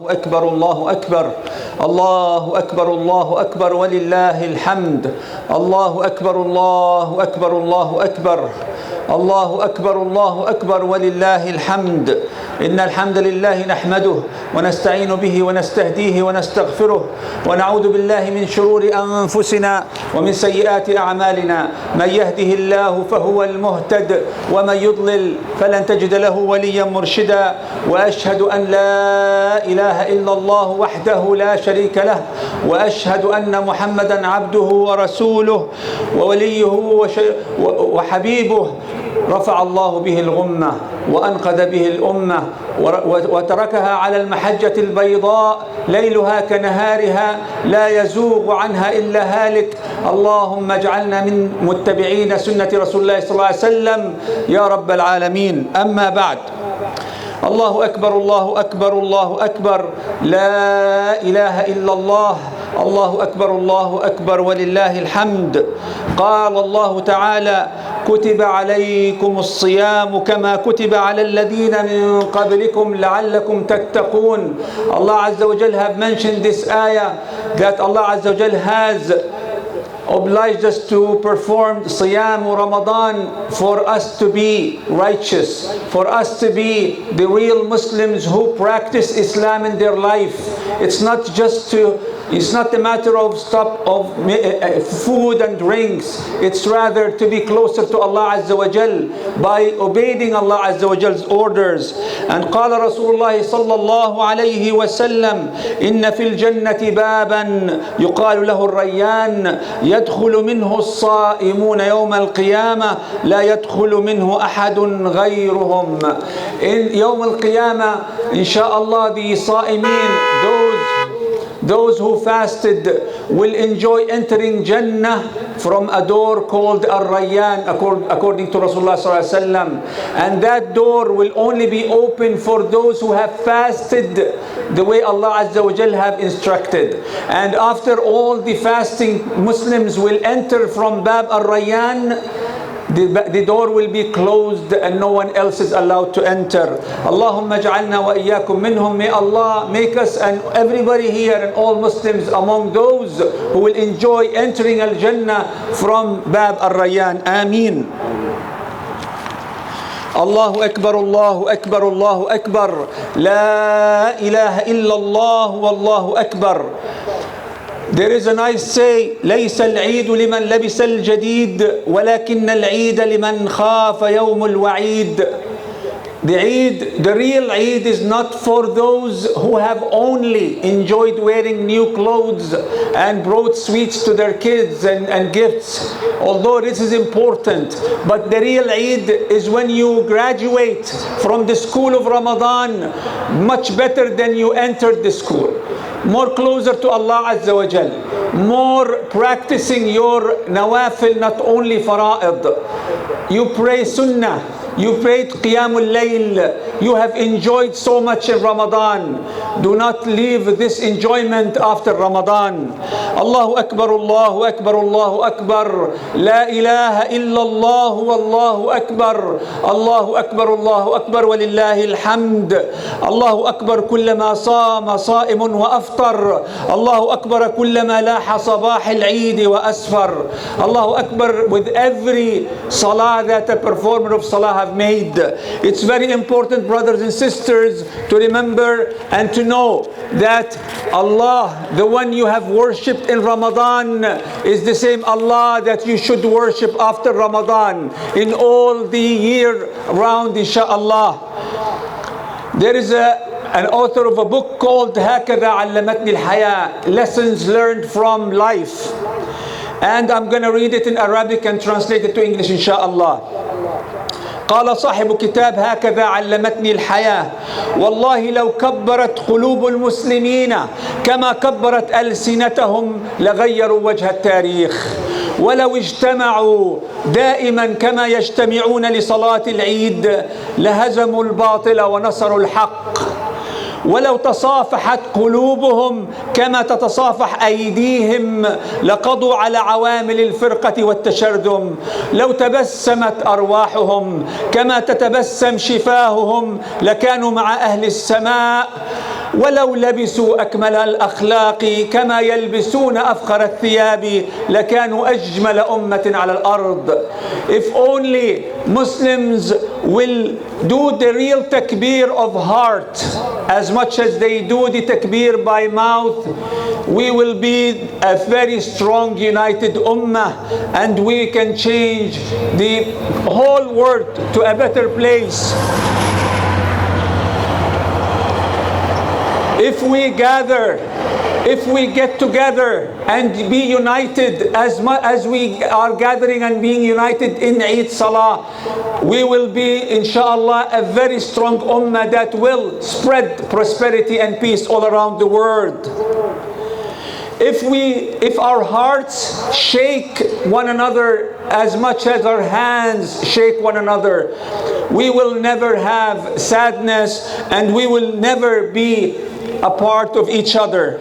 أكبر الله أكبر الله أكبر الله أكبر ولله الحمد. الله أكبر الله أكبر الله أكبر الله أكبر الله أكبر ولله الحمد. إن الحمد لله نحمده ونستعين به ونستهديه ونستغفره ونعوذ بالله من شرور أنفسنا ومن سيئات أعمالنا. من يهده الله فهو المهتد ومن يضلل فلن تجد له وليا مرشدا. وأشهد أن لا إله إلا الله وحده لا شريك له وأشهد أن محمدا عبده ورسوله ووليه وحبيبه. رفع الله به الغمة وأنقذ به الأمة وتركها على المحجة البيضاء ليلها كنهارها لا يزوغ عنها إلا هالك. اللهم اجعلنا من متبعين سنة رسول الله صلى الله عليه وسلم يا رب العالمين. أما بعد، الله أكبر الله أكبر الله أكبر لا إله إلا الله. الله أكبر الله أكبر ولله الحمد. قال الله تعالى: كتب عليكم الصيام كما كتب على الذين من قبلكم لعلكم تتقون. Allah Azza wa Jal have mentioned this ayah that Allah Azza wa Jal has obliged us to perform Siyam Ramadan for us to be righteous, for us to be the real Muslims who practice Islam in their life. It's not a matter of food and drinks. It's rather to be closer to Allah Azza wa Jal by obeying Allah Azza wa Jal's orders. And قال رسول الله صلى الله عليه وسلم: إن في الجنة بابا يقال له الريان يدخل منه الصائمون يوم القيامة لا يدخل منه أحد غيرهم. In يوم القيامة, inshallah, the صائمين, those who fasted, will enjoy entering Jannah from a door called Ar-Rayyan, according to Rasulullah sallallahu alaihi wasallam. And that door will only be open for those who have fasted the way Allah Azza wa Jal have instructed. And after all the fasting Muslims will enter from Bab Ar-Rayyan, the door will be closed and no one else is allowed to enter. Allahumma ja'alna wa iyyakum minhum. May Allah make us and everybody here and all Muslims among those who will enjoy entering Al-Jannah from Bab Ar-Rayyan. Ameen. Allahu Akbar, Allahu Akbar, Allahu Akbar. La ilaha illallah wallahu Akbar. There is a nice say: ليس العيد لمن لبس الجديد ولكن العيد لمن خاف يوم الوعيد. The real Eid is not for those who have only enjoyed wearing new clothes and brought sweets to their kids and gifts, although this is important. But the real Eid is when you graduate from the school of Ramadan much better than you entered the school. More closer to Allah Azza wa Jal, more practicing your nawafil, not only fara'id. You pray sunnah, you prayed qiyamul layl, you have enjoyed so much in Ramadan. Do not leave this enjoyment after Ramadan. Allahu Akbar, Allahu Akbar, Allahu Akbar. La ilaha illallah wallahu Akbar. Allahu Akbar, Allahu Akbar walillahi alhamd. Allahu Akbar kullama sama sa'imun wa aftar. Allahu Akbar kullama laha sabah al-Eid wa asfar. Allahu Akbar with every salah that a performer of salah have made. It's very important, brothers and sisters, to remember and to know that Allah, the one you have worshipped in Ramadan, is the same Allah that you should worship after Ramadan in all the year round, inshallah. There is an author of a book called هكذا علمتني الحياة, Lessons Learned from Life. And I'm going to read it in Arabic and translate it to English, inshallah. قال صاحب كتاب هكذا علمتني الحياة: والله لو كبرت قلوب المسلمين كما كبرت ألسنتهم لغيروا وجه التاريخ. ولو اجتمعوا دائما كما يجتمعون لصلاة العيد لهزموا الباطل ونصروا الحق. ولو تصافحت قلوبهم كما تتصافح أيديهم لقضوا على عوامل الفرقة والتشرذم. لو تبسمت أرواحهم كما تتبسم شفاههم لكانوا مع أهل السماء. ولو لبسوا أكمل الأخلاق كما يلبسون أفخر الثياب لكانوا أجمل أمة على الأرض. If only Muslims will do the real takbir of heart as much as they do the takbir by mouth, we will be a very strong united ummah, and we can change the whole world to a better place. If we gather, if we get together and be united as much as we are gathering and being united in Eid Salah, we will be, inshallah, a very strong ummah that will spread prosperity and peace all around the world. If our hearts shake one another as much as our hands shake one another, we will never have sadness and we will never be a part of each other.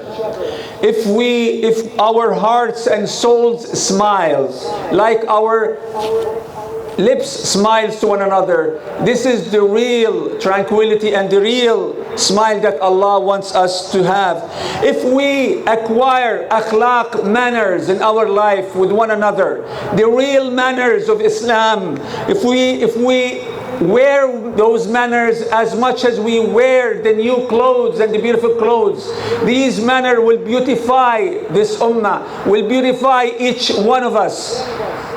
If our hearts and souls smiles like our lips smiles to one another, this is the real tranquility and the real smile that Allah wants us to have. If we acquire akhlaq, manners in our life with one another, the real manners of Islam, if we wear those manners as much as we wear the new clothes and the beautiful clothes, these manners will beautify this ummah, will beautify each one of us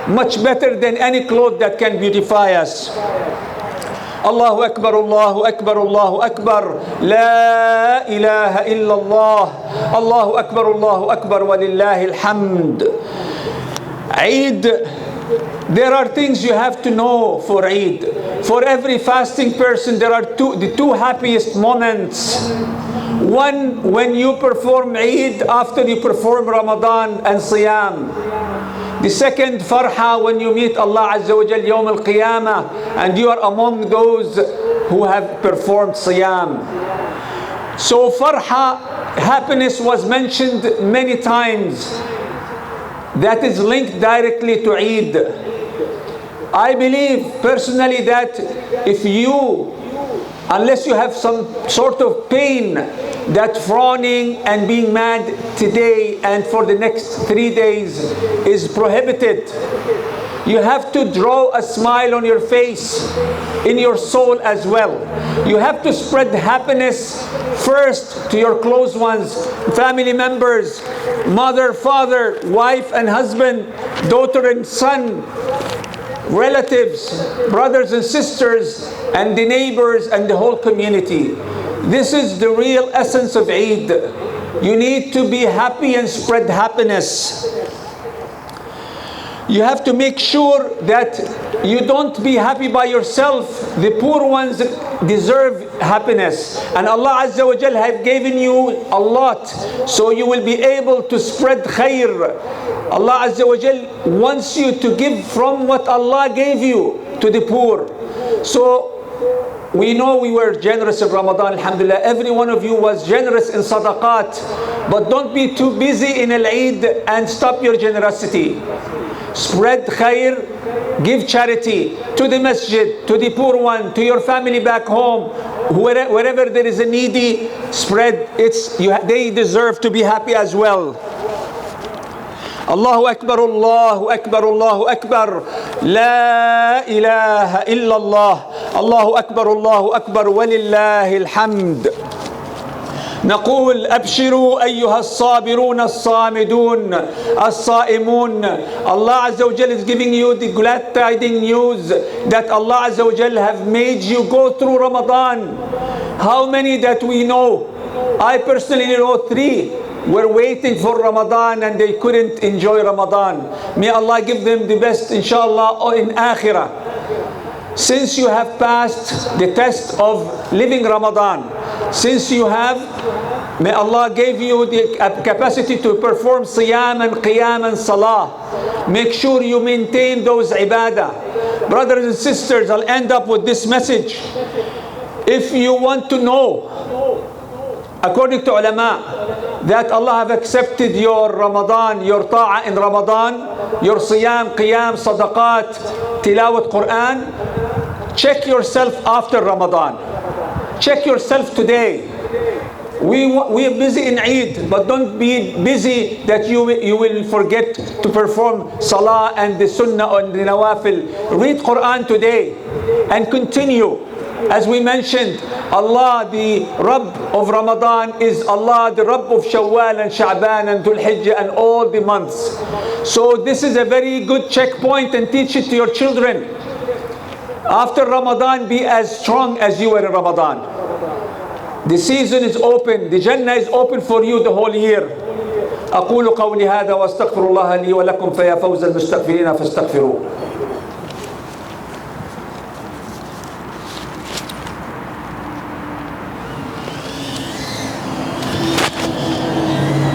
much better than any cloth that can beautify us. Allahu Akbar, Allahu Akbar, Allahu Akbar, La ilaha illallah, Allahu Akbar, Allahu Akbar, walillahi alhamd. Eid, there are things you have to know for Eid. For every fasting person, there are the two happiest moments. One, when you perform Eid after you perform Ramadan and Siyam. The second, farha, when you meet Allah Azza wa Jal Yawm al-Qiyamah and you are among those who have performed Siyam. So farha, happiness, was mentioned many times. That is linked directly to Eid. I believe personally that if you, unless you have some sort of pain, that frowning and being mad today and for the next 3 days is prohibited. You have to draw a smile on your face, in your soul as well. You have to spread happiness first to your close ones, family members, mother, father, wife and husband, daughter and son, relatives, brothers and sisters, and the neighbors and the whole community. This is the real essence of Eid. You need to be happy and spread happiness. You have to make sure that you don't be happy by yourself. The poor ones deserve happiness. And Allah Azza wa Jal have given you a lot, so you will be able to spread khair. Allah Azza wa Jal wants you to give from what Allah gave you to the poor. So we know we were generous in Ramadan, alhamdulillah. Every one of you was generous in sadaqat. But don't be too busy in Al-Eid and stop your generosity. Spread khair, give charity to the masjid, to the poor one, to your family back home. Wherever there is a needy, spread. They deserve to be happy as well. Allahu Akbar, Allahu Akbar, Allahu Akbar, La ilaha illallah, Allahu Akbar, Allahu Akbar, walillahi alhamd. نقول أبشروا أيها الصابرون الصامدون الصائمون. Allah Azza wa Jal is giving you the glad tidings news that Allah Azza wa Jal have made you go through Ramadan. How many that we know? I personally know 3 were waiting for Ramadan and they couldn't enjoy Ramadan. May Allah give them the best, inshallah, in Akhirah. Since you have passed the test of living Ramadan, since you have, may Allah give you the capacity to perform Siyam and Qiyam and Salah. Make sure you maintain those ibadah. Brothers and sisters, I'll end up with this message. If you want to know, according to ulama, that Allah have accepted your Ramadan, your ta'ah in Ramadan, your Siyam, Qiyam, Sadaqat, Tilawat Quran, check yourself after Ramadan. Check yourself today. We are busy in Eid, but don't be busy that you will forget to perform Salah and the Sunnah and the Nawafil. Read Quran today and continue. As we mentioned, Allah, the Rabb of Ramadan, is Allah, the Rabb of Shawwal and Sha'ban and Dhul Hijjah and all the months. So this is a very good checkpoint, and teach it to your children. After Ramadan, be as strong as you were in Ramadan. The season is open. The Jannah is open for you the whole year. أقول قولي هذا وأستغفر الله لي ولكم فيا فوز المستغفرين فاستغفروه.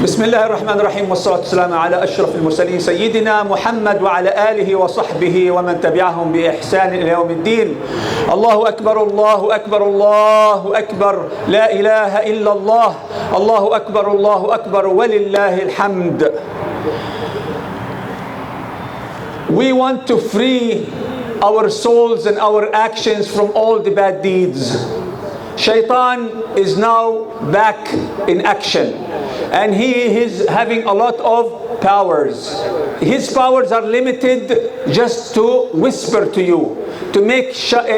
بسم الله الرحمن الرحيم والصلاة والسلام على أشرف المرسلين سيدنا محمد وعلى آله وصحبه ومن تبعهم بإحسان إلى يوم الدين. الله أكبر الله أكبر الله أكبر لا إله إلا الله الله أكبر الله أكبر ولله الحمد. We want to free our souls and our actions from all the bad deeds. Shaitan is now back in action, and he is having a lot of powers. His powers are limited just to whisper to you, to make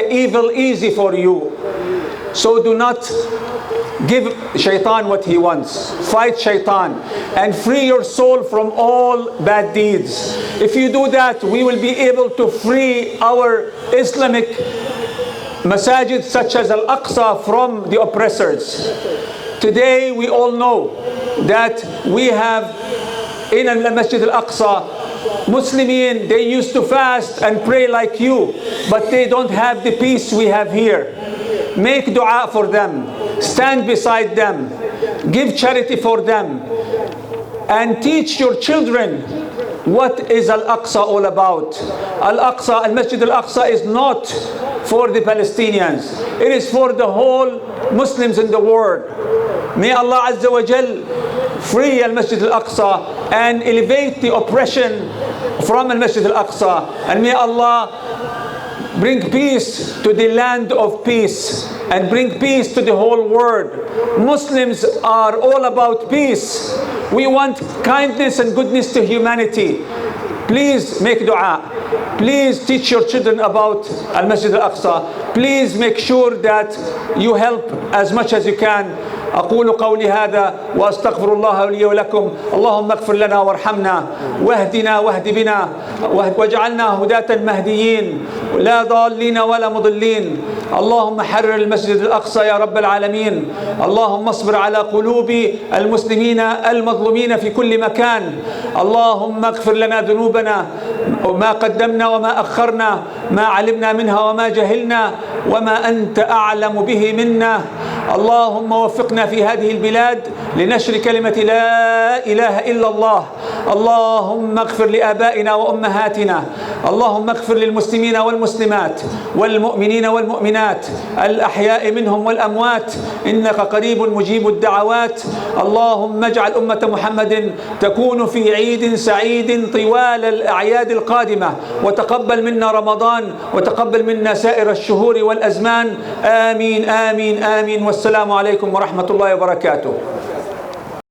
evil easy for you. So do not give Shaitan what he wants. Fight Shaitan and free your soul from all bad deeds. If you do that, we will be able to free our Islamic masajid such as Al-Aqsa from the oppressors. Today we all know that we have in Al-Masjid Al-Aqsa Muslimin, they used to fast and pray like you, but they don't have the peace we have here. Make dua for them, stand beside them, give charity for them, and teach your children what is Al-Aqsa all about. Al-Aqsa, Al-Masjid Al-Aqsa is not for the Palestinians. It is for the whole Muslims in the world. May Allah Azza wa Jal free Al-Masjid Al-Aqsa and elevate the oppression from Al-Masjid Al-Aqsa. And may Allah bring peace to the land of peace and bring peace to the whole world. Muslims are all about peace. We want kindness and goodness to humanity. Please make dua. Please teach your children about Al-Masjid Al-Aqsa. Please make sure that you help as much as you can. أقول قولي هذا وأستغفر الله لي ولكم. اللهم اغفر لنا وارحمنا واهدنا واهد بنا واجعلنا هداة مهديين لا ضالين ولا مضلين. اللهم حرر المسجد الأقصى يا رب العالمين. اللهم اصبر على قلوب المسلمين المظلومين في كل مكان. اللهم اغفر لنا ذنوبنا وما قدمنا وما أخرنا، ما علمنا منها وما جهلنا، وما أنت أعلم به منا. اللهم وفقنا في هذه البلاد لنشر كلمة لا إله إلا الله. اللهم اغفر لآبائنا وأمهاتنا. اللهم اغفر للمسلمين والمسلمات والمؤمنين والمؤمنات الأحياء منهم والأموات إنك قريب مجيب الدعوات. اللهم اجعل أمة محمد تكون في عيد سعيد طوال الأعياد القادمة، وتقبل منا رمضان وتقبل منا سائر الشهور والأزمان. آمين آمين آمين. والسلام عليكم ورحمة الله وبركاته.